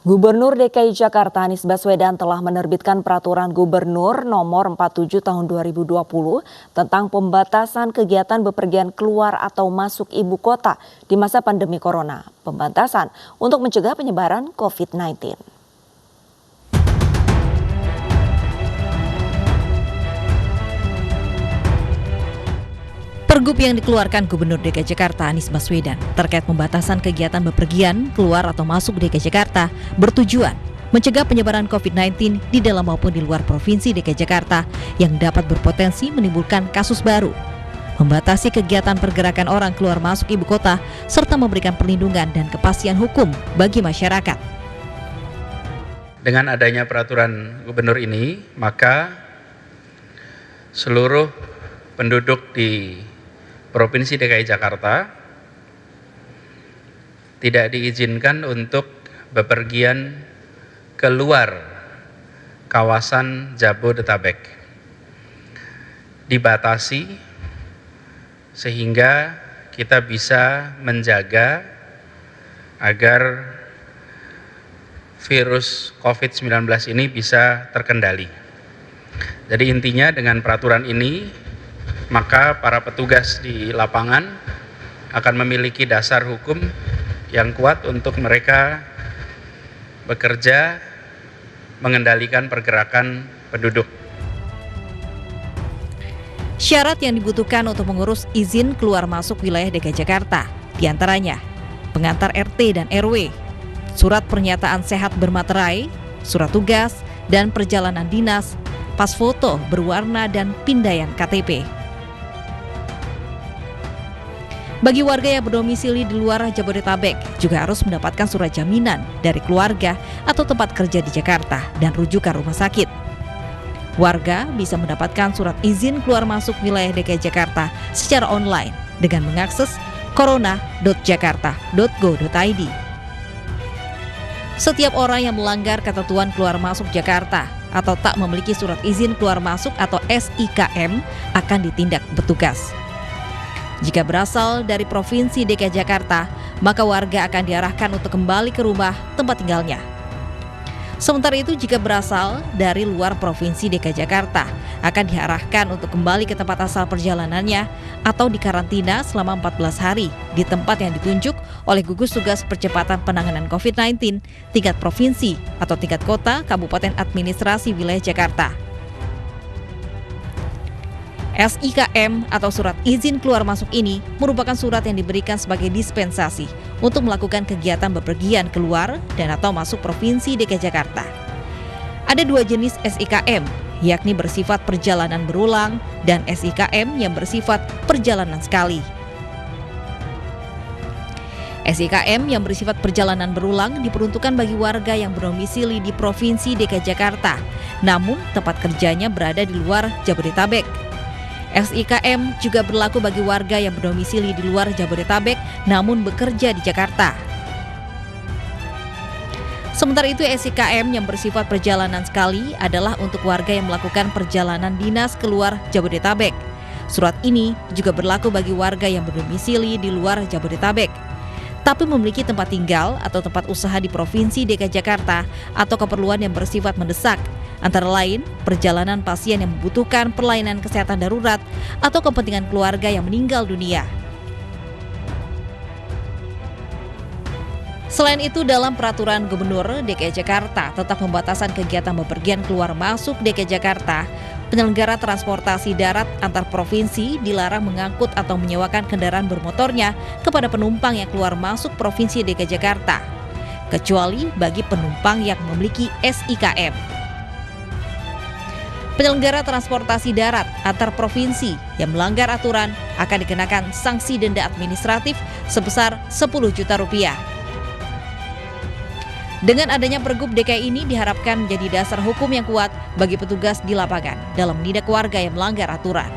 Gubernur DKI Jakarta Anies Baswedan telah menerbitkan Peraturan Gubernur Nomor 47 Tahun 2020 tentang pembatasan kegiatan bepergian keluar atau masuk ibu kota di masa pandemi corona. Pembatasan untuk mencegah penyebaran COVID-19. Pergub yang dikeluarkan Gubernur DKI Jakarta Anies Baswedan terkait pembatasan kegiatan bepergian, keluar atau masuk DKI Jakarta bertujuan mencegah penyebaran COVID-19 di dalam maupun di luar Provinsi DKI Jakarta yang dapat berpotensi menimbulkan kasus baru. Membatasi kegiatan pergerakan orang keluar masuk ibu kota serta memberikan perlindungan dan kepastian hukum bagi masyarakat. Dengan adanya peraturan gubernur ini, maka seluruh penduduk di Provinsi DKI Jakarta tidak diizinkan untuk bepergian keluar kawasan Jabodetabek. Dibatasi sehingga kita bisa menjaga agar virus COVID-19 ini bisa terkendali. Jadi intinya dengan peraturan ini, maka para petugas di lapangan akan memiliki dasar hukum yang kuat untuk mereka bekerja mengendalikan pergerakan penduduk. Syarat yang dibutuhkan untuk mengurus izin keluar masuk wilayah DKI Jakarta, diantaranya pengantar RT dan RW, surat pernyataan sehat bermaterai, surat tugas, dan perjalanan dinas, pas foto berwarna dan pindaian KTP. Bagi warga yang berdomisili di luar Jabodetabek juga harus mendapatkan surat jaminan dari keluarga atau tempat kerja di Jakarta dan rujukan rumah sakit. Warga bisa mendapatkan surat izin keluar masuk wilayah DKI Jakarta secara online dengan mengakses corona.jakarta.go.id. Setiap orang yang melanggar ketentuan keluar masuk Jakarta atau tak memiliki surat izin keluar masuk atau SIKM akan ditindak petugas. Jika berasal dari Provinsi DKI Jakarta, maka warga akan diarahkan untuk kembali ke rumah tempat tinggalnya. Sementara itu, jika berasal dari luar Provinsi DKI Jakarta, akan diarahkan untuk kembali ke tempat asal perjalanannya atau dikarantina selama 14 hari di tempat yang ditunjuk oleh gugus tugas percepatan penanganan COVID-19 tingkat provinsi atau tingkat kota, kabupaten administrasi wilayah Jakarta. SIKM atau surat izin keluar masuk ini merupakan surat yang diberikan sebagai dispensasi untuk melakukan kegiatan bepergian keluar dan atau masuk Provinsi DKI Jakarta. Ada dua jenis SIKM, yakni bersifat perjalanan berulang dan SIKM yang bersifat perjalanan sekali. SIKM yang bersifat perjalanan berulang diperuntukkan bagi warga yang berdomisili di Provinsi DKI Jakarta, namun tempat kerjanya berada di luar Jabodetabek. SIKM juga berlaku bagi warga yang berdomisili di luar Jabodetabek namun bekerja di Jakarta. Sementara itu, SIKM yang bersifat perjalanan sekali adalah untuk warga yang melakukan perjalanan dinas keluar Jabodetabek. Surat ini juga berlaku bagi warga yang berdomisili di luar Jabodetabek, tapi memiliki tempat tinggal atau tempat usaha di Provinsi DKI Jakarta atau keperluan yang bersifat mendesak, antara lain perjalanan pasien yang membutuhkan pelayanan kesehatan darurat atau kepentingan keluarga yang meninggal dunia. Selain itu, dalam Peraturan Gubernur DKI Jakarta tentang pembatasan kegiatan bepergian keluar masuk DKI Jakarta, penyelenggara transportasi darat antar provinsi dilarang mengangkut atau menyewakan kendaraan bermotornya kepada penumpang yang keluar masuk Provinsi DKI Jakarta, kecuali bagi penumpang yang memiliki SIKM. Penyelenggara transportasi darat antar provinsi yang melanggar aturan akan dikenakan sanksi denda administratif sebesar Rp10 juta. Dengan adanya Pergub DKI ini diharapkan menjadi dasar hukum yang kuat bagi petugas di lapangan dalam menindak warga yang melanggar aturan.